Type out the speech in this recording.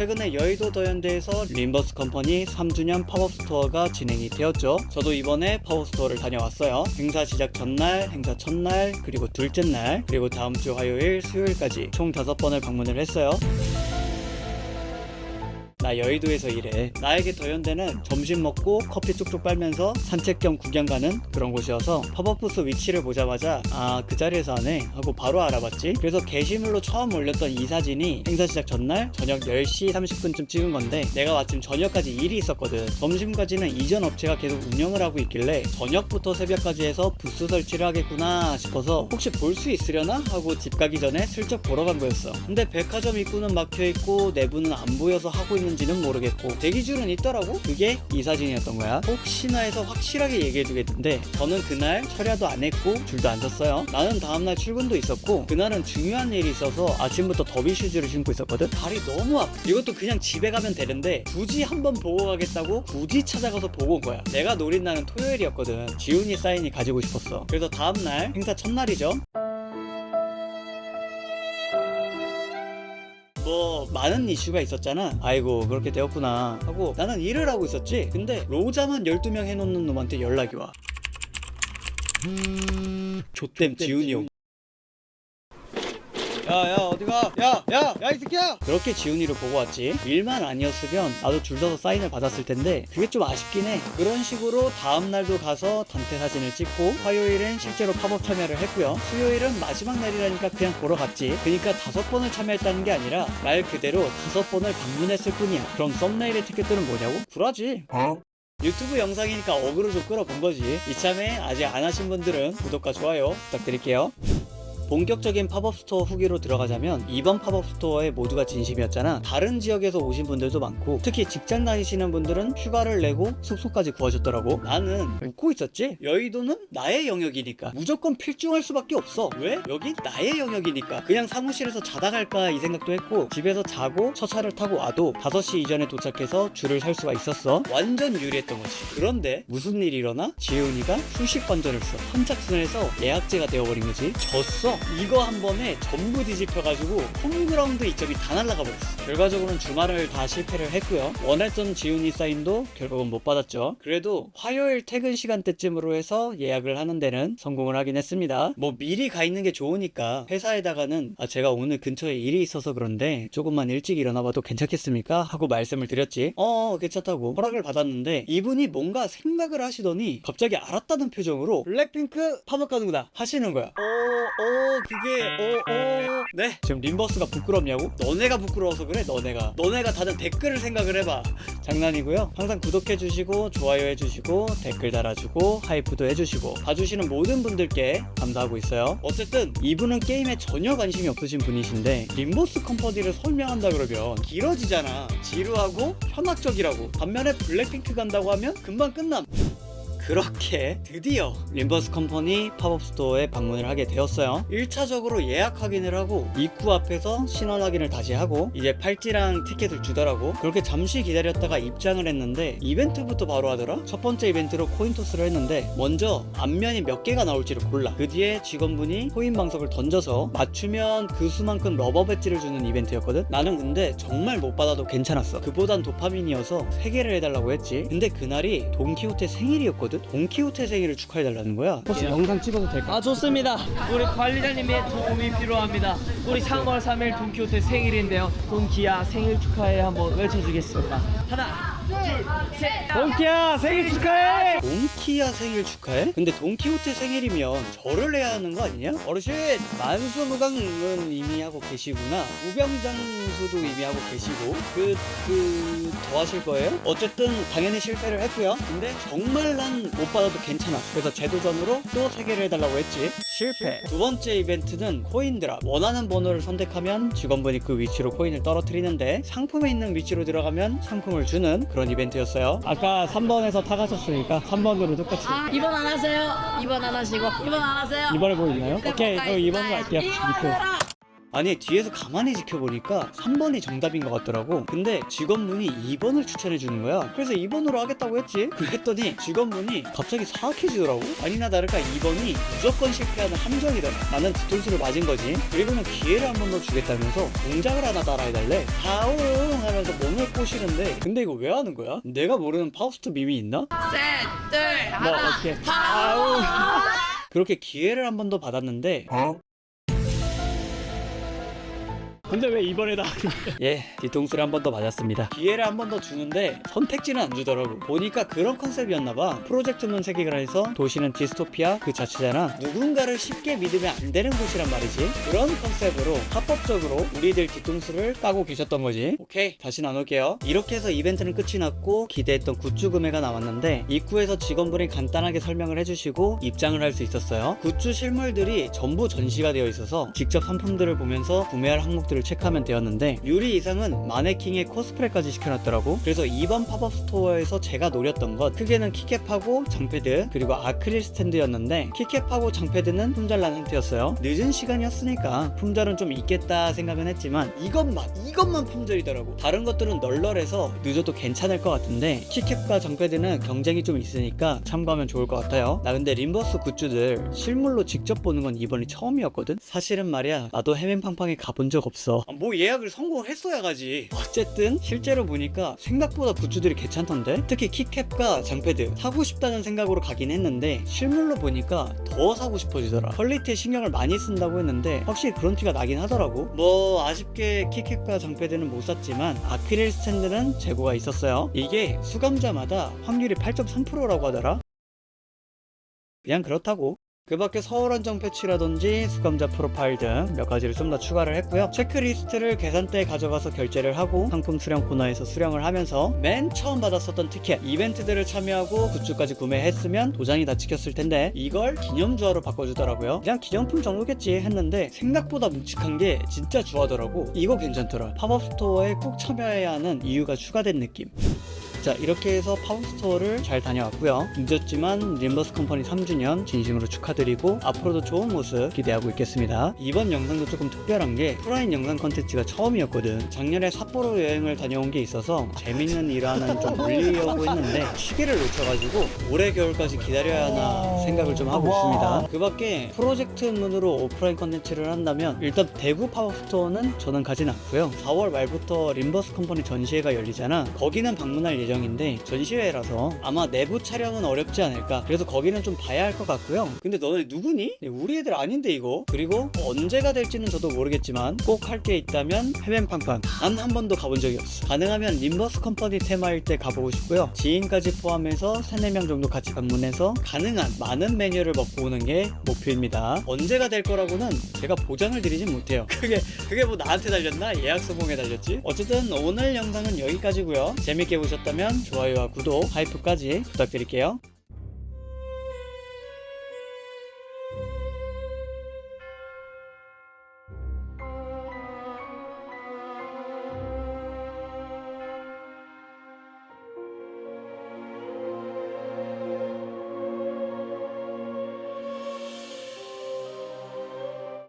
최근에 여의도 더현대에서 림버스 컴퍼니 3주년 팝업 스토어가 진행이 되었죠. 저도 이번에 팝업 스토어를 다녀왔어요. 행사 시작 전날, 행사 첫날, 그리고 둘째 날, 그리고 다음 주 화요일, 수요일까지 총 5번을 방문을 했어요. 나 여의도에서 일해. 나에게 더현대는 점심 먹고 커피 쪽쪽 빨면서 산책 겸 구경 가는 그런 곳이어서 팝업 부스 위치를 보자마자 아, 그 자리에서 하네 하고 바로 알아봤지. 그래서 게시물로 처음 올렸던 이 사진이 행사 시작 전날 저녁 10시 30분쯤 찍은 건데, 내가 마침 저녁까지 일이 있었거든. 점심까지는 이전 업체가 계속 운영을 하고 있길래 저녁부터 새벽까지 해서 부스 설치를 하겠구나 싶어서 혹시 볼 수 있으려나 하고 집 가기 전에 슬쩍 보러 간 거였어. 근데 백화점 입구는 막혀있고 내부는 안 보여서 하고 있는 지는 모르겠고 대기줄은 있더라고. 그게 이 사진이었던 거야. 혹시나 해서 확실하게 얘기해주겠는데, 저는 그날 철야도 안 했고 줄도 안 섰어요. 나는 다음날 출근도 있었고 그날은 중요한 일이 있어서 아침부터 더비 슈즈를 신고 있었거든. 발이 너무 아파. 이것도 그냥 집에 가면 되는데 굳이 한번 보고 가겠다고 굳이 찾아가서 보고 온 거야. 내가 노린 날은 토요일이었거든. 지훈이 사인이 가지고 싶었어. 그래서 다음날 행사 첫날이죠. 뭐 많은 이슈가 있었잖아. 아이고 그렇게 되었구나 하고 나는 일을 하고 있었지. 근데 로자만 12명 해놓는 놈한테 연락이 와. 좆댐 지훈이 형. 야야 어디가? 야야 이 새끼야! 그렇게 지훈이를 보고 왔지. 일만 아니었으면 나도 줄 서서 사인을 받았을 텐데 그게 좀 아쉽긴 해. 그런 식으로 다음날도 가서 단체 사진을 찍고 화요일엔 실제로 팝업 참여를 했고요. 수요일은 마지막 날이라니까 그냥 보러 갔지. 그러니까 5번을 참여했다는 게 아니라 말 그대로 5번을 방문했을 뿐이야. 그럼 썸네일의 티켓들은 뭐냐고? 구라지. 유튜브 영상이니까 어그로 좀 끌어본 거지. 이참에 아직 안 하신 분들은 구독과 좋아요 부탁드릴게요. 본격적인 팝업 스토어 후기로 들어가자면, 이번 팝업 스토어에 모두가 진심이었잖아. 다른 지역에서 오신 분들도 많고 특히 직장 다니시는 분들은 휴가를 내고 숙소까지 구하셨더라고. 나는 웃고 있었지. 여의도는 나의 영역이니까 무조건 필중할 수밖에 없어. 왜? 여기 나의 영역이니까. 그냥 사무실에서 자다 갈까 이 생각도 했고 집에서 자고 첫 차를 타고 와도 5시 이전에 도착해서 줄을 설 수가 있었어. 완전 유리했던 거지. 그런데 무슨 일이 일어나? 지훈이가 수식 반전을 써. 선착순을 해서 예약제가 되어버린 거지. 졌어. 이거 한 번에 전부 뒤집혀가지고 홈그라운드 이점이 다 날라가 버렸어. 결과적으로는 주말을 다 실패를 했고요. 원했던 지훈이 사인도 결국은 못 받았죠. 그래도 화요일 퇴근 시간대쯤으로 해서 예약을 하는 데는 성공을 하긴 했습니다. 뭐 미리 가 있는 게 좋으니까 회사에다가는 제가 오늘 근처에 일이 있어서 그런데 조금만 일찍 일어나봐도 괜찮겠습니까? 하고 말씀을 드렸지. 괜찮다고 허락을 받았는데 이분이 뭔가 생각을 하시더니 갑자기 알았다는 표정으로 블랙핑크 팝업 가는구나 하시는 거야. 그게 네? 지금 림버스가 부끄럽냐고? 너네가 부끄러워서 그래. 너네가 다들 댓글을 생각을 해봐. 장난이고요. 항상 구독해주시고 좋아요 해주시고 댓글 달아주고 하이프도 해주시고 봐주시는 모든 분들께 감사하고 있어요. 어쨌든 이분은 게임에 전혀 관심이 없으신 분이신데 림버스 컴퍼니를 설명한다 그러면 길어지잖아. 지루하고 현학적이라고. 반면에 블랙핑크 간다고 하면 금방 끝남. 그렇게 드디어 림버스 컴퍼니 팝업 스토어에 방문을 하게 되었어요. 1차적으로 예약 확인을 하고 입구 앞에서 신원 확인을 다시 하고 이제 팔찌랑 티켓을 주더라고. 그렇게 잠시 기다렸다가 입장을 했는데 이벤트부터 바로 하더라. 첫 번째 이벤트로 코인 토스를 했는데 먼저 앞면이 몇 개가 나올지를 골라. 그 뒤에 직원분이 코인 방석을 던져서 맞추면 그 수만큼 러버 배지를 주는 이벤트였거든. 나는 근데 정말 못 받아도 괜찮았어. 그보단 도파민이어서 3개를 해달라고 했지. 근데 그날이 돈키호테 생일이었거든. 돈키호테 생일을 축하해달라는 거야. 혹시 영상 찍어도 될까? 좋습니다. 우리 관리자님의 도움이 필요합니다. 우리 3월 3일 돈키호테 생일인데요. 돈키야 생일 축하해 한번 외쳐주겠습니다. 하나, 둘, 셋. 돈키야 생일 축하해! 돈키야 생일 축하해? 근데 돈키호테 생일이면 절을 해야 하는 거 아니냐? 어르신! 만수무강은 이미 하고 계시구나. 우병장수도 이미 하고 계시고 더 하실 거예요? 어쨌든 당연히 실패를 했고요. 근데 정말 난 못 받아도 괜찮아. 그래서 재도전으로 또 3개를 해달라고 했지. 실패. 두 번째 이벤트는 코인 드랍. 원하는 번호를 선택하면 직원분이 그 위치로 코인을 떨어뜨리는데 상품에 있는 위치로 들어가면 상품을 주는 그런 이벤트였어요. 아까 3번에서 타가셨으니까 3번으로 똑같이. 2번 안 하세요. 2번 안 하시고 2번 안 하세요. 2번에 보이나요? 네, 오케이 그럼 2번으로 할게요. 이번으로. 아니 뒤에서 가만히 지켜보니까 3번이 정답인 것 같더라고. 근데 직원분이 2번을 추천해주는 거야. 그래서 2번으로 하겠다고 했지. 그랬더니 직원분이 갑자기 사악해지더라고. 아니나 다를까 2번이 무조건 실패하는 함정이더라. 나는 뒤통수를 맞은 거지. 그리고는 기회를 한 번 더 주겠다면서 동작을 하나 따라해달래. 다옹 하면서 싫은데 근데 이거 왜 하는 거야? 내가 모르는 파우스트 밈이 있나? 셋, 둘, 뭐 하나. 어떻게 아우 그렇게 기회를 한 번 더 받았는데 근데 왜 이번에다 예, 뒤통수를 한 번 더 맞았습니다. 기회를 한 번 더 주는데 선택지는 안 주더라고. 보니까 그런 컨셉이었나봐. 프로젝트문 세계관에서 도시는 디스토피아 그 자체잖아. 누군가를 쉽게 믿으면 안 되는 곳이란 말이지. 그런 컨셉으로 합법적으로 우리들 뒤통수를 까고 계셨던 거지. 오케이, 다시 나눌게요. 이렇게 해서 이벤트는 끝이 났고 기대했던 굿즈 구매가 나왔는데 입구에서 직원분이 간단하게 설명을 해주시고 입장을 할 수 있었어요. 굿즈 실물들이 전부 전시가 되어 있어서 직접 상품들을 보면서 구매할 항목들을 체크하면 되었는데 유리 이상은 마네킹에 코스프레까지 시켜놨더라고. 그래서 이번 팝업 스토어에서 제가 노렸던 것 크게는 키캡하고 장패드 그리고 아크릴 스탠드였는데 키캡하고 장패드는 품절난 상태였어요. 늦은 시간이었으니까 품절은 좀 있겠다 생각은 했지만 이것만 품절이더라고. 다른 것들은 널널해서 늦어도 괜찮을 것 같은데 키캡과 장패드는 경쟁이 좀 있으니까 참고하면 좋을 것 같아요. 나 근데 림버스 굿즈들 실물로 직접 보는 건 이번이 처음이었거든. 사실은 말이야 나도 해맨팡팡에 가본 적 없어. 뭐 예약을 성공했어야 가지. 어쨌든 실제로 보니까 생각보다 굿즈들이 괜찮던데. 특히 키캡과 장패드 사고 싶다는 생각으로 가긴 했는데 실물로 보니까 더 사고 싶어지더라. 퀄리티에 신경을 많이 쓴다고 했는데 확실히 그런 티가 나긴 하더라고. 뭐 아쉽게 키캡과 장패드는 못 샀지만 아크릴 스탠드는 재고가 있었어요. 이게 수감자마다 확률이 8.3%라고 하더라. 그냥 그렇다고. 그 밖에 서울 한정 패치라든지 수감자 프로파일 등 몇 가지를 좀 더 추가를 했고요. 체크리스트를 계산대에 가져가서 결제를 하고 상품 수령 코너에서 수령을 하면서 맨 처음 받았었던 티켓, 이벤트들을 참여하고 굿즈까지 구매했으면 도장이 다 찍혔을 텐데 이걸 기념주화로 바꿔주더라고요. 그냥 기념품 정도겠지 했는데 생각보다 묵직한 게 진짜 주하더라고. 이거 괜찮더라. 팝업 스토어에 꼭 참여해야 하는 이유가 추가된 느낌. 자, 이렇게 해서 팝업스토어를 잘 다녀왔고요. 늦었지만 림버스 컴퍼니 3주년 진심으로 축하드리고 앞으로도 좋은 모습 기대하고 있겠습니다. 이번 영상도 조금 특별한 게 프라인 영상 컨텐츠가 처음이었거든. 작년에 삿포로 여행을 다녀온 게 있어서 재밌는 일화는 좀 올리려고 했는데 시기를 놓쳐가지고 올해 겨울까지 기다려야 하나 생각을 좀 하고 있습니다. 그 밖에 프로젝트 문으로 오프라인 컨텐츠를 한다면 일단 대구 팝업스토어는 저는 가진 않고요. 4월 말부터 림버스 컴퍼니 전시회가 열리잖아. 거기는 방문할 예정인데 전시회라서 아마 내부 촬영은 어렵지 않을까. 그래서 거기는 좀 봐야 할 것 같고요. 근데 너네 누구니? 우리 애들 아닌데 이거. 그리고 언제가 될지는 저도 모르겠지만 꼭 할 게 있다면 해맨팡팡 단 한 번도 가본 적이 없어. 가능하면 림버스 컴퍼니 테마일 때 가보고 싶고요. 지인까지 포함해서 3-4명 정도 같이 방문해서 가능한 많은 메뉴를 먹고 오는 게 목표입니다. 언제가 될 거라고는 제가 보장을 드리진 못해요. 그게 뭐 나한테 달렸나? 예약 소봉에 달렸지? 어쨌든 오늘 영상은 여기까지고요. 재밌게 보셨다면 좋아요와 구독, 하이프까지 부탁드릴게요.